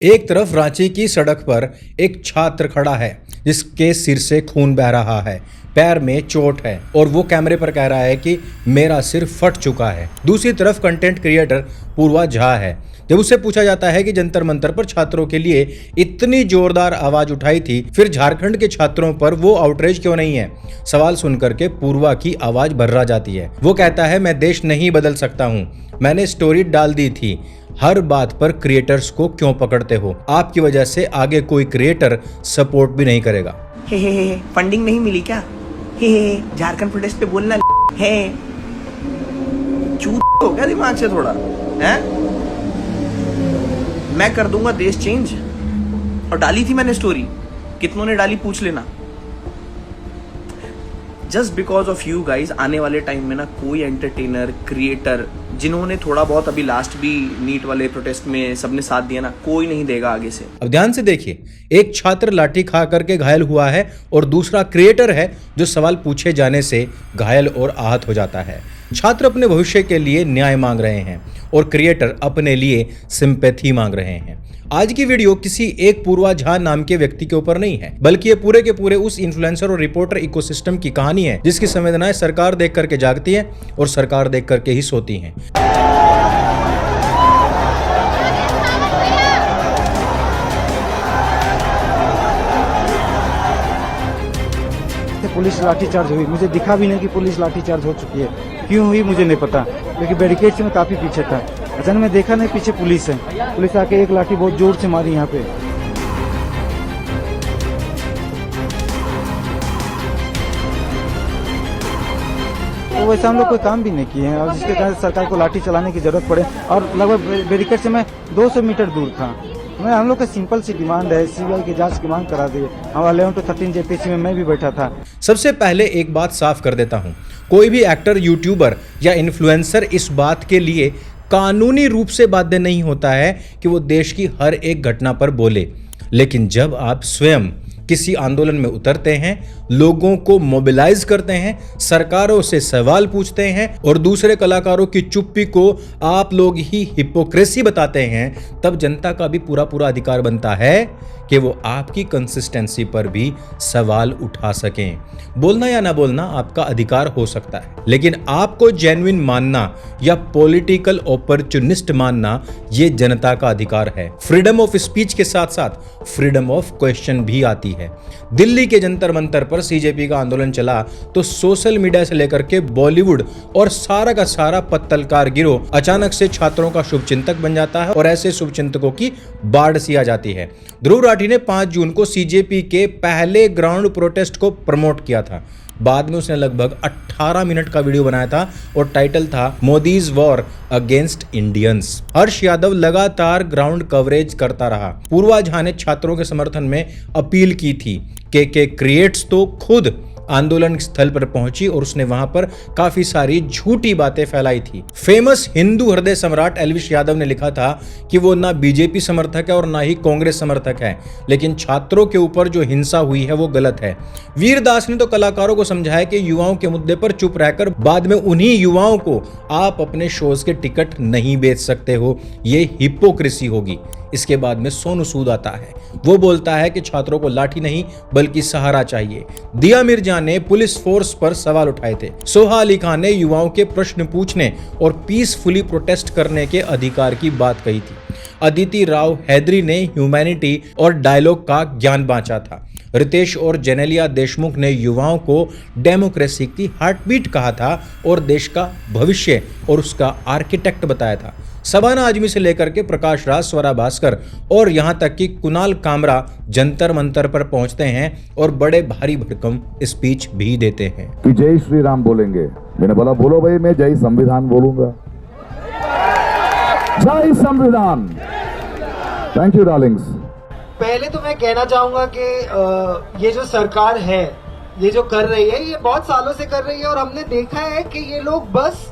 एक तरफ रांची की सड़क पर एक छात्र खड़ा है जिसके सिर से खून बह रहा है, पैर में चोट है और वो कैमरे पर कह रहा है कि मेरा सिर फट चुका है। दूसरी तरफ कंटेंट क्रिएटर पूर्वा झा है। जब उससे पूछा जाता है कि जंतर मंतर पर छात्रों के लिए इतनी जोरदार आवाज उठाई थी, फिर झारखंड के छात्रों पर वो आउटरीच क्यों नहीं है? सवाल सुनकर के पूर्वा की आवाज भर्रा जाती है। वो कहता है, मैं देश नहीं बदल सकता हूँ, मैंने स्टोरी डाल दी थी। हर बात पर क्रिएटर्स को क्यों पकड़ते हो? आपकी वजह से आगे कोई क्रिएटर सपोर्ट भी नहीं करेगा। हे फंडिंग नहीं मिली क्या? हे झारखंड प्रोटेस्ट पे बोलना है। चूत हो क्या दिमाग से थोड़ा है? मैं कर दूंगा देश चेंज। और डाली थी मैंने स्टोरी, कितनों ने डाली पूछ लेना। Just because of you guys आने वाले टाइम में ना कोई एंटरटेनर क्रिएटर जिन्होंने थोड़ा बहुत अभी लास्ट भी नीट वाले प्रोटेस्ट में सबने साथ दिया ना, कोई नहीं देगा आगे से। अब ध्यान से देखिए, एक छात्र लाठी खा करके घायल हुआ है और दूसरा क्रिएटर है जो सवाल पूछे जाने से घायल और आहत हो जाता है। छात्र अपने भविष्य के लिए न्याय मांग रहे हैं और क्रिएटर अपने लिए सिंपैथी मांग रहे हैं। आज की वीडियो किसी एक पूर्वा झा नाम के व्यक्ति के ऊपर नहीं है, बल्कि ये पूरे के पूरे उस इन्फ्लुएंसर और रिपोर्टर इकोसिस्टम की कहानी है जिसकी संवेदनाएं सरकार देख करके जागती है और सरकार देख करके ही सोती हैं। पुलिस लाठीचार्ज हुई, मुझे दिखा भी नहीं कि पुलिस लाठीचार्ज हो चुकी है। क्यों हुई मुझे नहीं पता, क्योंकि बैरिकेड से मैं काफी पीछे था। अचानक मैं देखा नहीं पीछे पुलिस है, पुलिस आके एक लाठी बहुत जोर से मारी यहाँ पे। तो वैसे हम लोग कोई काम भी नहीं किए हैं और जिसके कारण सरकार को लाठी चलाने की जरूरत पड़े। और लगभग बैरिकेड से मैं 200 मीटर दूर था। हम लोग का सिंपल सी डिमांड है, सीबीआई की जांच की मांग करा दी। हम 11 to 13 जेपीसी में मैं भी बैठा था। सबसे पहले एक बात साफ कर देता हूं, कोई भी एक्टर, यूट्यूबर या इन्फ्लुएंसर इस बात के लिए कानूनी रूप से बाध्य नहीं होता है कि वो देश की हर एक घटना पर बोले। लेकिन जब आप स्वयं किसी आंदोलन में उतरते हैं, लोगों को मोबिलाइज करते हैं, सरकारों से सवाल पूछते हैं और दूसरे कलाकारों की चुप्पी को आप लोग ही हिपोक्रेसी बताते हैं, तब जनता का भी पूरा अधिकार बनता है कि वो आपकी कंसिस्टेंसी पर भी सवाल उठा सकें। बोलना या ना बोलना आपका अधिकार हो सकता है, लेकिन आपको जेन्युइन मानना या पॉलिटिकल अपॉर्चुनिस्ट मानना ये जनता का अधिकार है। फ्रीडम ऑफ स्पीच के साथ साथ फ्रीडम ऑफ क्वेश्चन भी आती है। दिल्ली के जंतर मंतर पर सीजेपी का आंदोलन चला तो सोशल मीडिया से लेकर के बॉलीवुड और सारा का सारा पत्तलकार गिरोह अचानक से छात्रों का शुभचिंतक बन जाता है और ऐसे शुभचिंतकों की बाढ़ सी आ जाती है। ध्रुव राठी ने 5 जून को सीजेपी के पहले ग्राउंड प्रोटेस्ट को प्रमोट किया था। बाद में उसने लगभग 18 मिनट का वीडियो बनाया था और टाइटल था Modi's war against Indians. Harsh Yadav लगातार ग्राउंड कवरेज करता रहा। पूर्वा झा ने छात्रों के समर्थन में अपील की थी। के क्रिएट्स तो खुद आंदोलन स्थल पर पहुंची और उसने वहां पर काफी सारी झूठी बातें फैलाई थी। फेमस हिंदू हृदय सम्राट एल्विश यादव ने लिखा था कि वो ना बीजेपी समर्थक है और ना ही कांग्रेस समर्थक है, लेकिन छात्रों के ऊपर जो हिंसा हुई है वो गलत है। वीरदास ने तो कलाकारों को समझाया कि युवाओं के मुद्दे पर चुप रहकर बाद में उन्हीं युवाओं को आप अपने शोज के टिकट नहीं बेच सकते हो, ये हिपोक्रेसी होगी। इसके बाद में सोनू सूद आता है, वो बोलता है कि छात्रों को लाठी नहीं बल्कि सहारा चाहिए। दिया मिर्जा ने पुलिस फोर्स पर सवाल उठाए थे। सोहा अली खान ने युवाओं के प्रश्न पूछने और पीसफुली प्रोटेस्ट करने के अधिकार की बात कही थी। अदिति राव हैदरी ने ह्यूमैनिटी और डायलॉग का ज्ञान बांटा था। रितेश और जेनेलिया देशमुख ने युवाओं को डेमोक्रेसी की हार्टबीट कहा था और देश का भविष्य और उसका आर्किटेक्ट बताया था। सबाना आजमी से लेकर के प्रकाश राज, स्वरा भास्कर और यहां तक कि कुणाल कामरा जंतर मंतर पर पहुंचते हैं और बड़े भारी भरकम स्पीच भी देते हैं कि जय श्री राम बोलेंगे। मैंने बोला बोलो भाई, मैं जय संविधान बोलूंगा। जय संविधान। Thank you Darling's. पहले तो मैं कहना चाहूंगा कि ये जो सरकार है, ये जो कर रही है, ये बहुत सालों से कर रही है और हमने देखा है कि ये लोग बस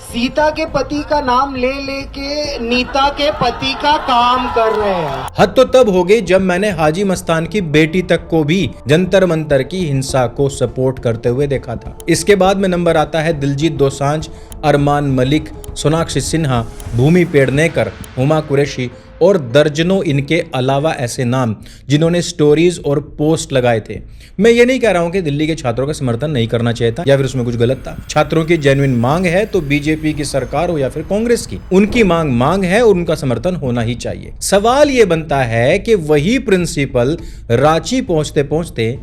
सीता के पति का नाम ले लेके नीता के पति का काम कर रहे हैं। हद तो तब हो गई जब मैंने हाजी मस्तान की बेटी तक को भी जंतर मंतर की हिंसा को सपोर्ट करते हुए देखा था। इसके बाद में नंबर आता है दिलजीत दोसांझ, अरमान मलिक, सोनाक्षी सिन्हा, भूमि पेडनेकर, हुमा कुरैशी और दर्जनों इनके अलावा ऐसे नाम जिन्होंने स्टोरीज और पोस्ट लगाए थे। मैं ये नहीं कह रहा हूं कि दिल्ली के छात्रों का समर्थन नहीं करना चाहिए था या फिर उसमें कुछ गलत था। छात्रों की जेन्युइन मांग है तो बीजेपी की सरकार हो या फिर कांग्रेस की, उनकी मांग है और उनका समर्थन होना ही चाहिए। सवाल ये बनता है कि वही प्रिंसिपल रांची पहुंचते पहुंचते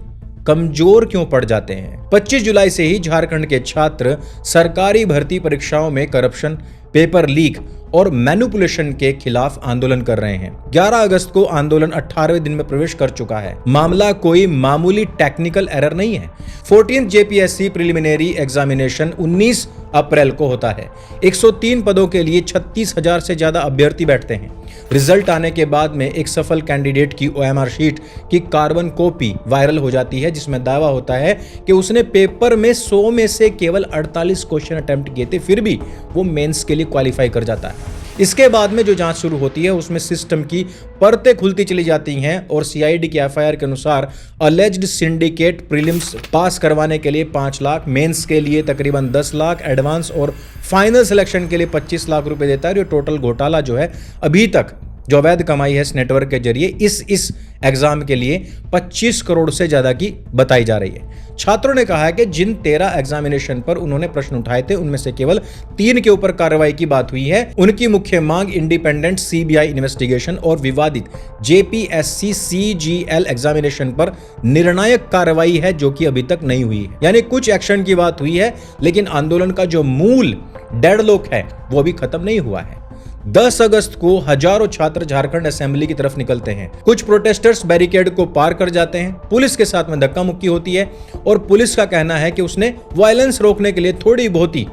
कमजोर क्यों पड़ जाते हैं। 25 जुलाई से ही झारखंड के छात्र सरकारी भर्ती परीक्षाओं में करप्शन, पेपर लीक और मैनिपुलेशन के खिलाफ आंदोलन कर रहे हैं। 11 अगस्त को आंदोलन 18वें दिन में प्रवेश कर चुका है। मामला कोई मामूली टेक्निकल एरर नहीं है। 14th जेपीएससी प्रिलिमिनरी एग्जामिनेशन 19 अप्रैल को होता है। 103 पदों के लिए 36,000 से ज्यादा अभ्यर्थी बैठते हैं। रिजल्ट आने के बाद में एक सफल कैंडिडेट की OMR शीट की कार्बन कॉपी वायरल हो जाती है, जिसमें दावा होता है कि उसने पेपर में 100 में से केवल 48 क्वेश्चन अटेम्प्ट किए थे, फिर भी वो मेंस के लिए क्वालिफाई कर जाता है। इसके बाद में जो जांच शुरू होती है उसमें सिस्टम की परतें खुलती चली जाती हैं और CID की FIR के अनुसार अलेज्ड सिंडिकेट प्रीलिम्स पास करवाने के लिए 5 लाख, मेंस के लिए तकरीबन 10 लाख, एडवांस और फाइनल सिलेक्शन के लिए 25 लाख रुपए देता है। और ये टोटल घोटाला जो है अभी तक जो अवैध कमाई है इस नेटवर्क के जरिए इस एग्जाम के लिए 25 करोड़ से ज्यादा की बताई जा रही है। छात्रों ने कहा है कि जिन 13 एग्जामिनेशन पर उन्होंने प्रश्न उठाए थे उनमें से केवल 3 के ऊपर कार्रवाई की बात हुई है। उनकी मुख्य मांग इंडिपेंडेंट CBI इन्वेस्टिगेशन और विवादित JPSC CGL एग्जामिनेशन पर निर्णायक कार्रवाई है, जो कि अभी तक नहीं हुई है। यानी कुछ एक्शन की बात हुई है, लेकिन आंदोलन का जो मूल डेडलॉक है वो अभी खत्म नहीं हुआ है। 10 अगस्त को हजारों छात्र झारखंड असेंबली की तरफ निकलते हैं। कुछ प्रोटेस्टर्स बैरिकेड को पार कर जाते हैं। पुलिस के साथ में धक्का मुक्की होती है और पुलिस का कहना है कि उसने वायलेंस रोकने के लिए थोड़ी बहुत ही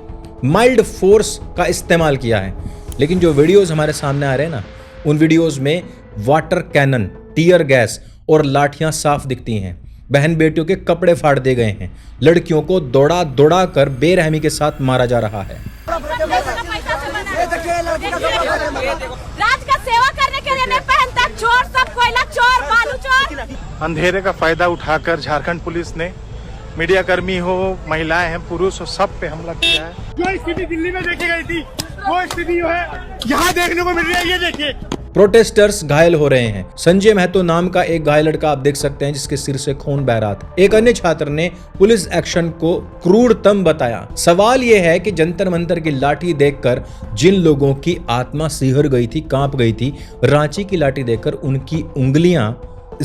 माइल्ड फोर्स का इस्तेमाल किया है। लेकिन जो वीडियोस हमारे सामने आ रहे हैं ना, उन वीडियोस में वाटर कैनन, टीयर गैस और लाठियां साफ दिखती हैं। बहन बेटियों के कपड़े फाड़ दिए गए हैं। लड़कियों को दौड़ा दौड़ा कर बेरहमी के साथ मारा जा रहा है। राज का सेवा करने के लिए नहीं पहनता, चोर सब, कोयला चोर, बालू चोर। अंधेरे का फायदा उठाकर झारखंड पुलिस ने मीडिया कर्मी हो, महिलाएं हैं, पुरुष हो, सब पे हमला किया है। जो स्थिति दिल्ली में देखी गई थी वो स्थिति जो है यहाँ देखने को मिल रही है। ये देखिए, प्रोटेस्टर्स घायल हो रहे हैं। संजय महतो नाम का एक घायल लड़का आप देख सकते हैं, जिसके सिर से खून बह रहा था। एक अन्य छात्र ने पुलिस एक्शन को क्रूरतम बताया। सवाल यह है कि जंतर मंतर की लाठी देखकर जिन लोगों की आत्मा सिहर गई थी, कांप गई थी, रांची की लाठी देखकर उनकी उंगलियां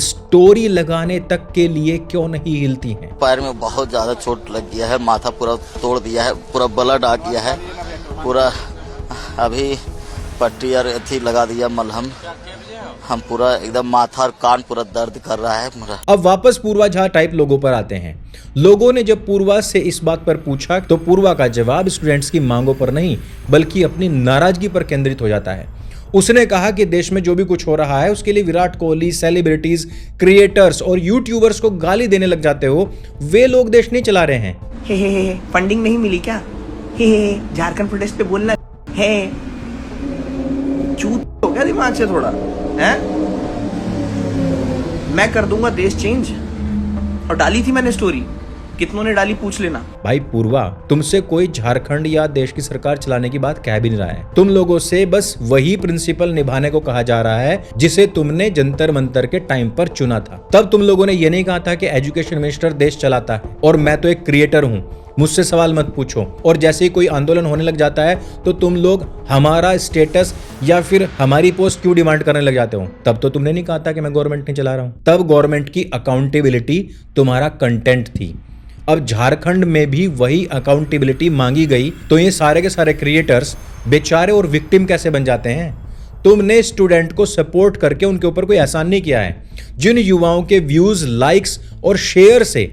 स्टोरी लगाने तक के लिए क्यों नहीं हिलती हैं? पैर में बहुत ज्यादा चोट लग गया है, माथा पूरा तोड़ दिया है, पूरा ब्लड आ गया है, पूरा अभी पट्टी और अथी लगा दिया मलहम। हम पूरा एकदम माथा और कान पूरा दर्द कर रहा है मेरा। अब वापस पूर्वा झा टाइप लोगों पर आते हैं। लोगों ने जब पूर्वा से इस बात पर पूछा तो पूर्वा का जवाब स्टूडेंट्स की मांगों पर नहीं बल्कि अपनी नाराजगी पर केंद्रित हो जाता है। उसने कहा कि देश में जो भी कुछ हो रहा है उसके लिए विराट कोहली, सेलिब्रिटीज, क्रिएटर्स और यूट्यूबर्स को गाली देने लग जाते हो। वे लोग देश नहीं चला रहे हैं। हे फंडिंग नहीं मिली क्या? हे झारखंड प्रोटेस्ट पे बोलना है। चूत हो गया दिमाग से थोड़ा है? मैं कर दूंगा देश चेंज। और डाली थी मैंने स्टोरी, कितनों ने डाली पूछ लेना। भाई पूर्वा, तुमसे कोई झारखंड या देश की सरकार चलाने की बात कह भी नहीं रहा है। तुम लोगों से बस वही प्रिंसिपल निभाने को कहा जा रहा है जिसे तुमने जंतर मंतर के टाइम पर चुना था। तब तुम लोगों ने ये नहीं कहा था कि एजुकेशन मिनिस्टर देश चलाता है और मैं तो एक क्रिएटर हूँ, मुझसे सवाल मत पूछो। और जैसे ही कोई आंदोलन होने लग जाता है तो तुम लोग हमारा स्टेटस या फिर हमारी पोस्ट क्यों डिमांड करने लग जाते हो। तब तो तुमने नहीं कहा था कि मैं गवर्नमेंट नहीं चला रहा हूं। तब गवर्नमेंट की अकाउंटेबिलिटी तुम्हारा कंटेंट थी। अब झारखंड में भी वही अकाउंटेबिलिटी मांगी गई तो ये सारे के सारे क्रिएटर्स बेचारे और विक्टिम कैसे बन जाते हैं? तुमने स्टूडेंट को सपोर्ट करके उनके ऊपर कोई एहसान नहीं किया है। जिन युवाओं के व्यूज, लाइक्स और शेयर से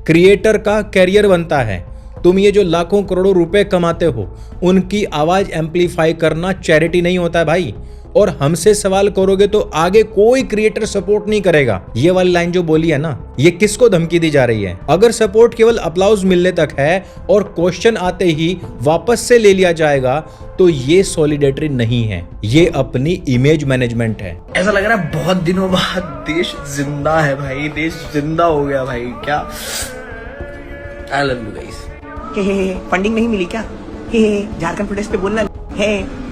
क्रिएटर का कैरियर बनता है, तुम ये जो लाखों करोड़ों रुपए कमाते हो उनकी आवाज एम्पलीफाई करना चैरिटी नहीं होता है भाई। और हमसे सवाल करोगे तो आगे कोई क्रिएटर सपोर्ट नहीं करेगा। ये वाली लाइन जो बोली है ना, ये किसको धमकी दी जा रही है? अगर सपोर्ट केवल अप्लाउज मिलने तक है और क्वेश्चन आते ही वापस से ले लिया जाएगा तो ये सॉलिडेटरी नहीं है, ये अपनी इमेज मैनेजमेंट है। ऐसा लग रहा है बहुत दिनों बाद देश जिंदा है भाई, देश जिंदा हो गया भाई। क्या I love you guys. Funding नहीं मिली क्या? झारखंड प्रोटेस्ट पे बोलना है।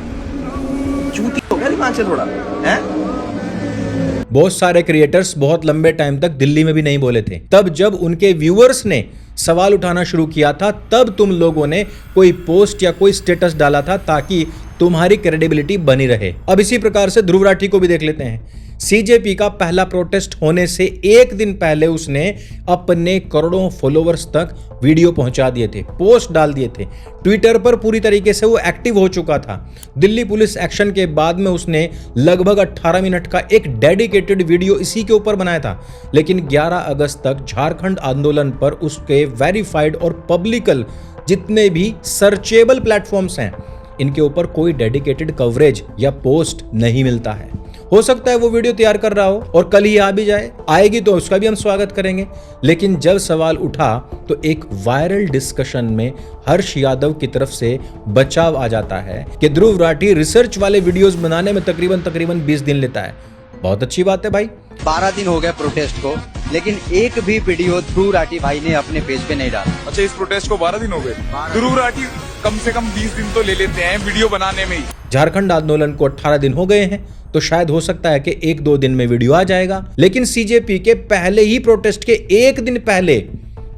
चूती हो गया दिमाग से थोड़ा है। बहुत सारे क्रिएटर्स बहुत लंबे टाइम तक दिल्ली में भी नहीं बोले थे। तब जब उनके व्यूअर्स ने सवाल उठाना शुरू किया था, तब तुम लोगों ने कोई पोस्ट या कोई स्टेटस डाला था ताकि तुम्हारी क्रेडिबिलिटी बनी रहे। अब इसी प्रकार से ध्रुव राठी को भी देख लेते हैं। सीजेपी का पहला प्रोटेस्ट होने से एक दिन पहले उसने अपने करोड़ों फॉलोअर्स तक वीडियो पहुंचा दिए थे, पोस्ट डाल दिए थे। ट्विटर पर पूरी तरीके से वो एक्टिव हो चुका था। दिल्ली पुलिस एक्शन के बाद में उसने लगभग 18 मिनट का एक डेडिकेटेड वीडियो इसी के ऊपर बनाया था। लेकिन 11 अगस्त तक झारखंड आंदोलन पर उसके वेरीफाइड और पब्लिकल जितने भी सर्चेबल प्लेटफॉर्म्स हैं, इनके ऊपर कोई डेडिकेटेड कवरेज या पोस्ट नहीं मिलता है। हो सकता है वो वीडियो तैयार कर रहा हो और कल ही आ भी जाए, आएगी तो उसका भी हम स्वागत करेंगे। लेकिन जब सवाल उठा तो एक वायरल डिस्कशन में हर्ष यादव की तरफ से बचाव आ जाता है कि ध्रुव राठी रिसर्च वाले वीडियोस बनाने में तकरीबन 20 दिन लेता है। बहुत अच्छी बात है भाई। 12 दिन हो गए प्रोटेस्ट को, लेकिन एक भी वीडियो ध्रुव राठी भाई ने अपने पेज पे नहीं डाला। अच्छा, इस प्रोटेस्ट को 12 दिन हो गए। ध्रुव राठी कम से कम 20 दिन तो ले लेते हैं वीडियो बनाने में ही। झारखंड आंदोलन को 18 दिन हो गए हैं, तो शायद हो सकता है कि 1-2 दिन में वीडियो आ जाएगा। लेकिन सीजेपी के पहले ही प्रोटेस्ट के एक दिन पहले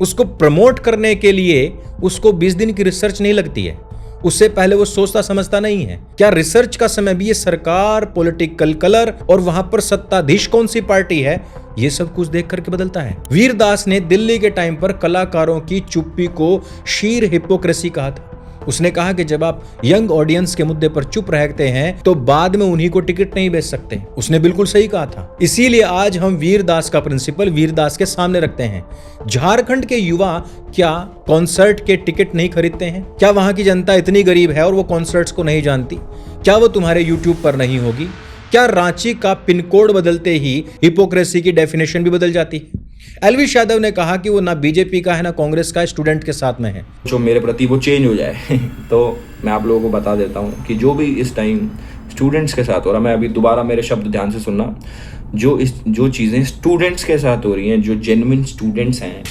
उसको प्रमोट करने के लिए उसको 20 दिन की रिसर्च नहीं लगती है। उससे पहले वो सोचता समझता नहीं है। क्या रिसर्च का समय भी ये सरकार, पॉलिटिकल कलर और वहां पर सत्ताधीश कौन सी पार्टी है, ये सब कुछ देख करके बदलता है। वीरदास ने दिल्ली के टाइम पर कलाकारों की चुप्पी को शीर हिपोक्रेसी कहा था। उसने कहा कि जब आप यंग ऑडियंस के मुद्दे पर चुप रहते हैं तो बाद में उन्हीं को टिकट नहीं बेच सकते। उसने बिल्कुल सही कहा था। इसीलिए आज हम वीरदास का प्रिंसिपल वीरदास के सामने रखते हैं। झारखंड के युवा क्या कॉन्सर्ट के टिकट नहीं खरीदते हैं? क्या वहां की जनता इतनी गरीब है और वो कॉन्सर्ट्स को नहीं जानती? क्या वो तुम्हारे यूट्यूब पर नहीं होगी? क्या रांची का पिन कोड बदलते ही हिपोक्रेसी की डेफिनेशन भी बदल जाती है? एलविश यादव ने कहा कि वो ना बीजेपी का है ना कांग्रेस का, स्टूडेंट के साथ में है। जो मेरे प्रति वो चेंज हो जाए तो मैं आप लोगों को बता देता हूँ कि जो भी इस टाइम स्टूडेंट्स के साथ हो रहा है, मैं अभी दोबारा मेरे शब्द ध्यान से सुनना, जो चीज़ें स्टूडेंट्स के साथ हो रही हैं, जो जेन्युइन स्टूडेंट्स हैं,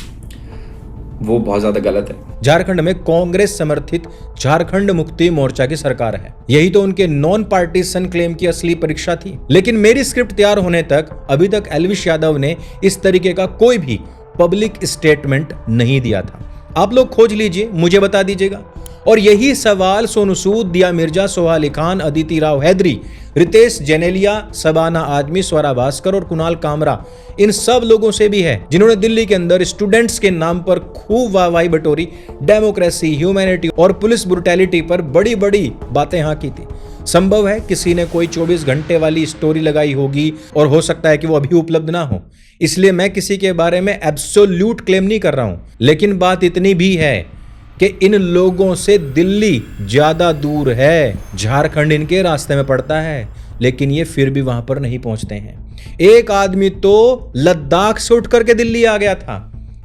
वो बहुत ज्यादा गलत है। झारखंड में कांग्रेस समर्थित झारखंड मुक्ति मोर्चा की सरकार है। यही तो उनके नॉन पार्टीसन क्लेम की असली परीक्षा थी। लेकिन मेरी स्क्रिप्ट तैयार होने तक अभी तक एलविश यादव ने इस तरीके का कोई भी पब्लिक स्टेटमेंट नहीं दिया था। आप लोग खोज लीजिए, मुझे बता दीजिएगा। और यही सवाल सोनू सूद, दिया मिर्जा, सोहा अली खान, अदिति राव हैदरी, रितेश जेनेलिया, सबाना आदमी, स्वरा भास्कर और कुणाल कामरा, इन सब लोगों से भी है जिन्होंने दिल्ली के अंदर स्टूडेंट्स के नाम पर खूब वाहवाही बटोरी, डेमोक्रेसी, ह्यूमैनिटी और पुलिस ब्रुटैलिटी पर बड़ी बड़ी बातें यहाँ की थी। संभव है किसी ने कोई 24 घंटे वाली स्टोरी लगाई होगी और हो सकता है कि वो अभी उपलब्ध ना हो, इसलिए मैं किसी के बारे में एब्सोल्यूट क्लेम नहीं कर रहा हूं। लेकिन बात इतनी भी है कि इन लोगों से दिल्ली ज्यादा दूर है। झारखंड इनके रास्ते में पड़ता है, लेकिन ये फिर भी वहां पर नहीं पहुंचते हैं। एक आदमी तो लद्दाख से उठ करके दिल्ली आ गया था,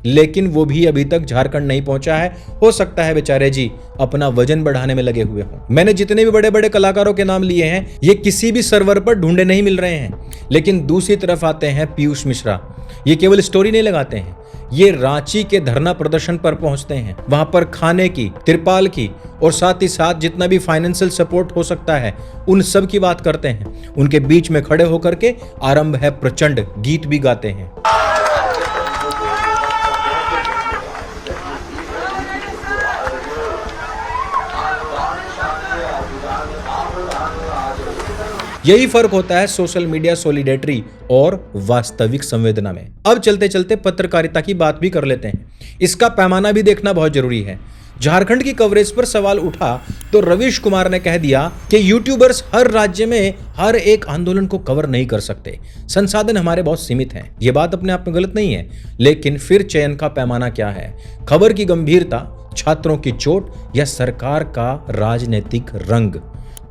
लेकिन वो भी अभी तक झारखंड नहीं पहुंचा है। हो सकता है बेचारे जी अपना वजन बढ़ाने में लगे हुए हों। मैंने जितने भी बड़े बड़े कलाकारों के नाम लिए हैं, ये किसी भी सर्वर पर ढूंढे नहीं मिल रहे हैं। लेकिन दूसरी तरफ आते हैं पीयूष मिश्रा, ये केवल स्टोरी नहीं लगाते हैं, ये रांची के धरना प्रदर्शन पर पहुंचते हैं, वहां पर खाने की, तिरपाल की और साथ ही साथ जितना भी फाइनेंशियल सपोर्ट हो सकता है उन सब की बात करते हैं। उनके बीच में खड़े होकर के आरंभ है प्रचंड, गीत भी गाते हैं। यही फर्क होता है सोशल मीडिया सॉलिडेटरी और वास्तविक संवेदना में। अब चलते चलते पत्रकारिता की बात भी कर लेते हैं। इसका पैमाना भी देखना बहुत जरूरी है। झारखंड की कवरेज पर सवाल उठा तो रवीश कुमार ने कह दिया कि यूट्यूबर्स हर राज्य में हर एक आंदोलन को कवर नहीं कर सकते, संसाधन हमारे बहुत सीमित हैं। यह बात अपने आप में गलत नहीं है, लेकिन फिर चयन का पैमाना क्या है? खबर की गंभीरता, छात्रों की चोट या सरकार का राजनीतिक रंग?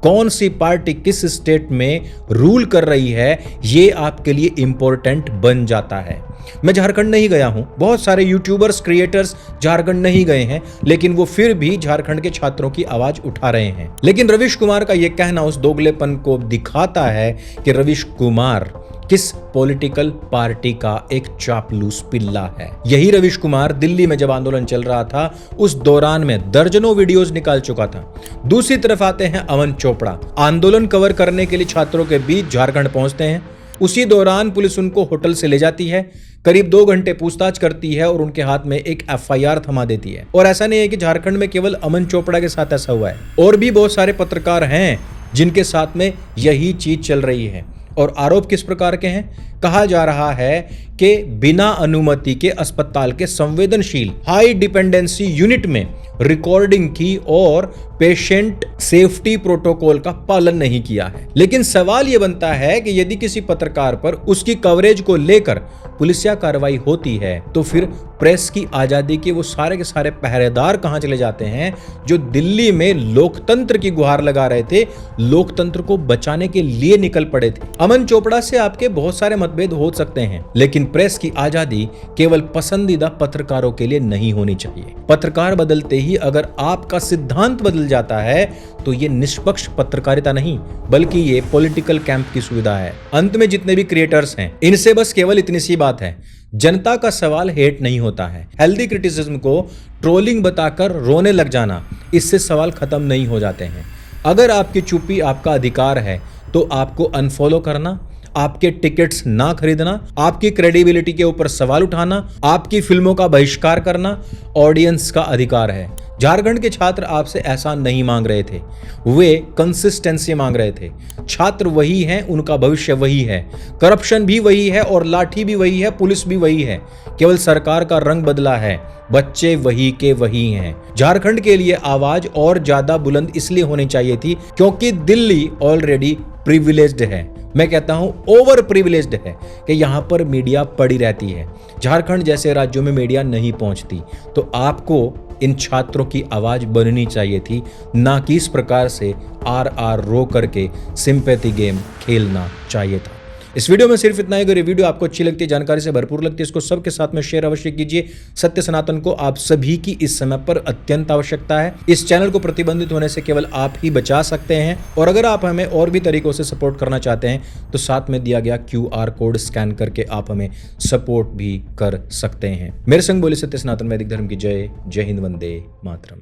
कौन सी पार्टी किस स्टेट में रूल कर रही है, ये आपके लिए इंपॉर्टेंट बन जाता है। मैं झारखंड नहीं गया हूं, बहुत सारे यूट्यूबर्स, क्रिएटर्स झारखंड नहीं गए हैं, लेकिन वो फिर भी झारखंड के छात्रों की आवाज उठा रहे हैं। लेकिन रवीश कुमार का यह कहना उस दोगलेपन को दिखाता है कि रवीश कुमार किस पॉलिटिकल पार्टी का एक चापलूस पिल्ला है। यही रवीश कुमार दिल्ली में जब आंदोलन चल रहा था उस दौरान में दर्जनों वीडियोस निकाल चुका था। दूसरी तरफ आते हैं अमन चोपड़ा, आंदोलन कवर करने के लिए छात्रों के बीच झारखंड पहुंचते हैं। उसी दौरान पुलिस उनको होटल से ले जाती है, करीब 2 घंटे पूछताछ करती है और उनके हाथ में एक FIR थमा देती है। और ऐसा नहीं है कि झारखंड में केवल अमन चोपड़ा के साथ ऐसा हुआ है, और भी बहुत सारे पत्रकार हैं जिनके साथ में यही चीज चल रही है। और आरोप किस प्रकार के हैं? कहा जा रहा है कि बिना अनुमति के अस्पताल के संवेदनशील हाई डिपेंडेंसी यूनिट में रिकॉर्डिंग की और पेशेंट सेफ्टी प्रोटोकॉल का पालन नहीं किया है। लेकिन सवाल यह बनता है कि यदि किसी पत्रकार पर उसकी कवरेज को लेकर पुलिसिया कार्रवाई होती है तो फिर प्रेस की आजादी के वो सारे के सारे पहरेदार कहां चले जाते हैं जो दिल्ली में लोकतंत्र की गुहार लगा रहे थे, लोकतंत्र को बचाने के लिए निकल पड़े थे। अमन चोपड़ा से आपके बहुत सारे मतभेद हो सकते हैं, लेकिन प्रेस की आजादी केवल पसंदीदा पत्रकारों के लिए नहीं होनी चाहिए। पत्रकार बदलते ही अगर आपका सिद्धांत बदल जाता है तो ये निष्पक्ष पत्रकारिता नहीं बल्कि ये पॉलिटिकल कैंप की सुविधा है। अंत में जितने भी क्रिएटर्स हैं इनसे बस केवल इतनी सी बात है, जनता का सवाल हेट नहीं होता है। हेल्दी क्रिटिसिज्म को ट्रोलिंग बताकर रोने लग जाना, इससे सवाल खत्म नहीं हो जाते हैं। अगर आपकी चुप्पी आपका अधिकार है तो आपको अनफॉलो करना, आपके टिकट्स ना खरीदना, आपकी क्रेडिबिलिटी के ऊपर सवाल उठाना, आपकी फिल्मों का बहिष्कार करना ऑडियंस का अधिकार है। झारखंड के छात्र आपसे ऐसा नहीं मांग रहे थे, वे कंसिस्टेंसी मांग रहे थे। छात्र वही हैं, उनका भविष्य वही है, करप्शन भी वही है और लाठी भी वही है, पुलिस भी वही है, केवल सरकार का रंग बदला है, बच्चे वही के वही हैं। झारखंड के लिए आवाज और ज्यादा बुलंद इसलिए होनी चाहिए थी क्योंकि दिल्ली ऑलरेडी प्रिविलेज्ड है। मैं कहता हूं ओवर प्रिविलेज्ड है कि यहां पर मीडिया पड़ी रहती है। झारखंड जैसे राज्यों में मीडिया नहीं पहुंचती, तो आपको इन छात्रों की आवाज बननी चाहिए थी, ना कि इस प्रकार से RR रो करके सिंपैथी गेम खेलना चाहिए था। इस वीडियो में सिर्फ इतना ही। अगर ये वीडियो आपको अच्छी लगती है, जानकारी से भरपूर लगती है, इसको सबके साथ में शेयर अवश्य कीजिए। सत्य सनातन को आप सभी की इस समय पर अत्यंत आवश्यकता है। इस चैनल को प्रतिबंधित होने से केवल आप ही बचा सकते हैं। और अगर आप हमें और भी तरीकों से सपोर्ट करना चाहते हैं तो साथ में दिया गया QR कोड स्कैन करके आप हमें सपोर्ट भी कर सकते हैं। मेरे संग बोले सत्य सनातन वैदिक धर्म की जय। जय हिंद, वंदे मातरम।